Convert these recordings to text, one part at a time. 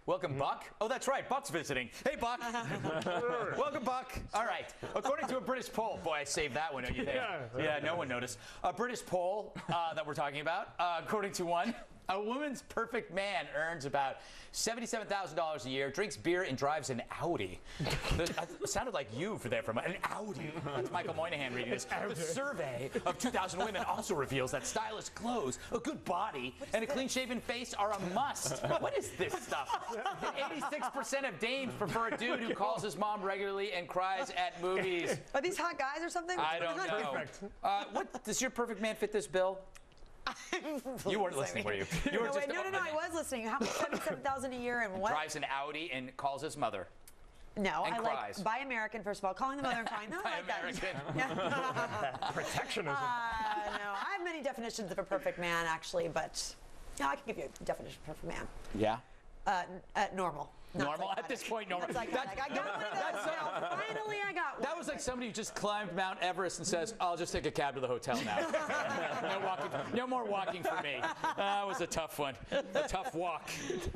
Welcome, Buck. Oh, that's right. Buck's visiting. Hey, Buck. Welcome, Buck. All right. According to a British poll, boy, I saved that one, don't you think? Yeah, no one noticed. A British poll that we're talking about, according to one, a woman's perfect man earns about $77,000 a year, drinks beer, and drives an Audi. It sounded like you for there for a moment. An Audi. That's Michael Moynihan reading this. The survey of 2,000 women also reveals that stylish clothes, a good body, and a clean-shaven face are a must. What is this stuff? 86% of dames prefer a dude who calls his mom regularly and cries at movies. Are these hot guys or something? I don't know. What does your perfect man fit this bill? You weren't listening, were you? You were no, I was listening. How much? $77,000 a year and what? Drives an Audi and calls his mother. No, and I cries. like Buy American, first of all. Calling the mother and crying. No, I like that. Protectionism. No, I have many definitions of a perfect man, actually, but I can give you a definition of a perfect man. Yeah. Normal. Normal at this point. Normal. I got one of those. Finally, I got one. That was like somebody who just climbed Mount Everest and says, "I'll just take a cab to the hotel now." No walking. No more walking for me. That was a tough one. A tough walk.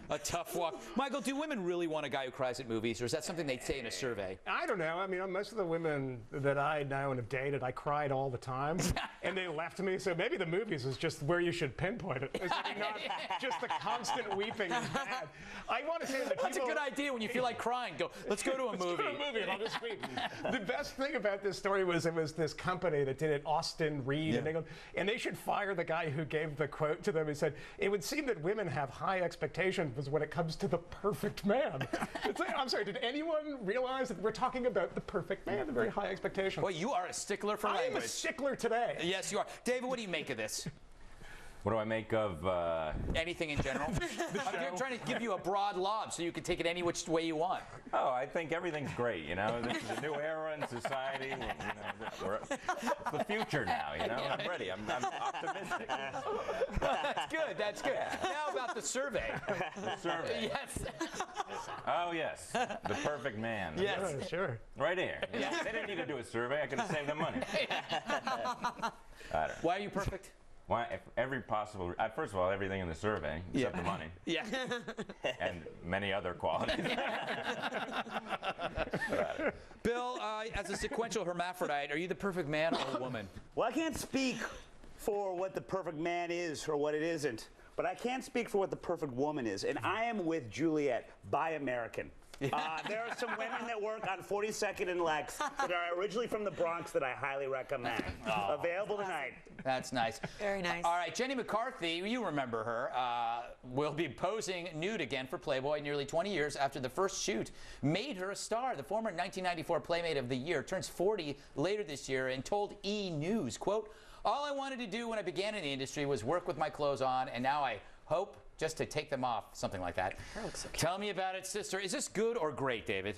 A tough walk. Michael, do women really want a guy who cries at movies, or is that something they'd say in a survey? I don't know. I mean, most of the women that I know and have dated, I cried all the time, and they left me. So maybe the movies is just where you should pinpoint it. It's like not just the constant weeping is bad. I want to say that That's a good idea when you feel like crying. Let's go to a movie. Let's go to a movie and I'll just weep. The best thing about this story was it was this company that did it, Austin Reed in England, and they should fire the guy who gave the quote to them. He said, "It would seem that women have high expectations when it comes to the perfect man." It's like, I'm sorry, did anyone realize that we're talking about the perfect man, the very high expectations? Well, you are a stickler for language. I am a stickler today. Yes, you are. David, what do you make of this? What do I make of anything in general? I'm trying to give you a broad lob so you can take it any which way you want. Oh, I think everything's great. You know, this is a new era in society. We're the future now. You know, I'm ready. I'm optimistic. That's good. That's good. Now about the survey. The survey. Yes. Oh yes, the perfect man. Yes, oh, sure. Right here. Yeah. They didn't need to do a survey. I could have saved them money. I don't know. Why are you perfect? Why? Every possible. First of all, everything in the survey except the money. Yeah. And many other qualities. Bill, as a sequential hermaphrodite, are you the perfect man or a woman? Well, I can't speak for what the perfect man is or what it isn't, but I can speak for what the perfect woman is, and I am with Juliet. Buy American. There are some women that work on 42nd and Lex that are originally from the Bronx that I highly recommend. Available tonight. That's nice. Very nice. All right, Jenny McCarthy, you remember her, will be posing nude again for Playboy nearly 20 years after the first shoot made her a star. The former 1994 Playmate of the Year turns 40 later this year and told E! News, quote, "All I wanted to do when I began in the industry was work with my clothes on, and now I hope just to take them off," something like that. That looks so cute. Tell me about it, sister. Is this good or great, David?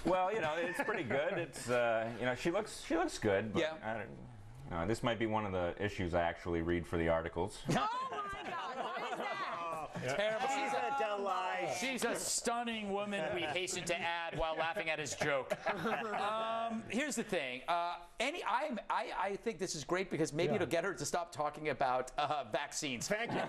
Well, you know, it's pretty good. It's you know, she looks good. But yeah. I don't, you know, this might be one of the issues I actually read for the articles. Oh my God! Why is that? Terrible. She's a She's stunning woman, we hasten to add while laughing at his joke. Here's the thing. I think this is great because maybe it'll get her to stop talking about vaccines. Thank you.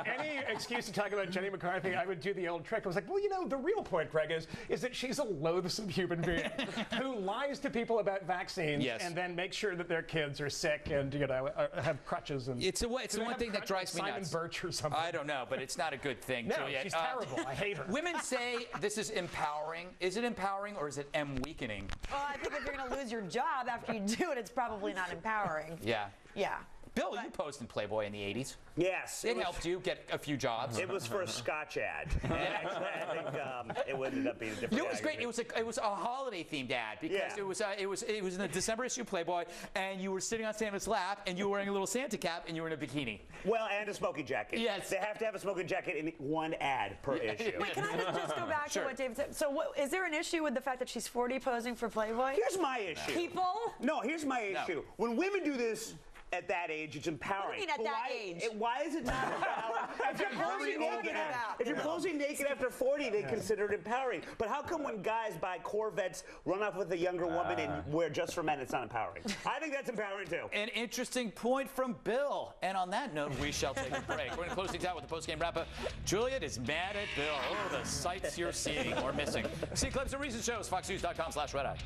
Any excuse to talk about Jenny McCarthy, I would do the old trick. I was like, well, you know, the real point, Greg, is that she's a loathsome human being who lies to people about vaccines and then makes sure that their kids are sick and, you know, have crutches. And it's the one thing that drives me nuts. Simon Birch or something. I don't know, but it's not a good thing, No, Juliet. she's terrible. I hate her. Women say this is empowering. Is it empowering or is it weakening? Well, I think if you're going to lose your job after you do it, it's probably not empowering. Yeah. Yeah. Bill, you posted in Playboy in the 80s. Yes. It helped you get a few jobs. It was for a Scotch ad. I think it ended up being a different. You know, it was great. It was a holiday themed ad because it was in the December issue of Playboy, and you were sitting on Santa's lap, and you were wearing a little Santa cap, and you were in a bikini. Well, and a smoking jacket. Yes. They have to have a smoking jacket in one ad per issue. Wait, can I just go back to what David said? So, is there an issue with the fact that she's 40 posing for Playboy? Here's my issue. People? No, here's my issue. When women do this at that age, it's empowering. What do you mean at that age? Why is it not empowering? What are you talking about? If you're posing naked after 40, they consider it empowering. But how come when guys buy Corvettes, run off with a younger woman, and wear just for men, it's not empowering? I think that's empowering too. An interesting point from Bill. And on that note, we shall take a break. We're going to close things out with the post-game wrap-up. Juliet is mad at Bill. Oh, the sights you're seeing or missing. See clips of recent shows, foxnews.com/redeye.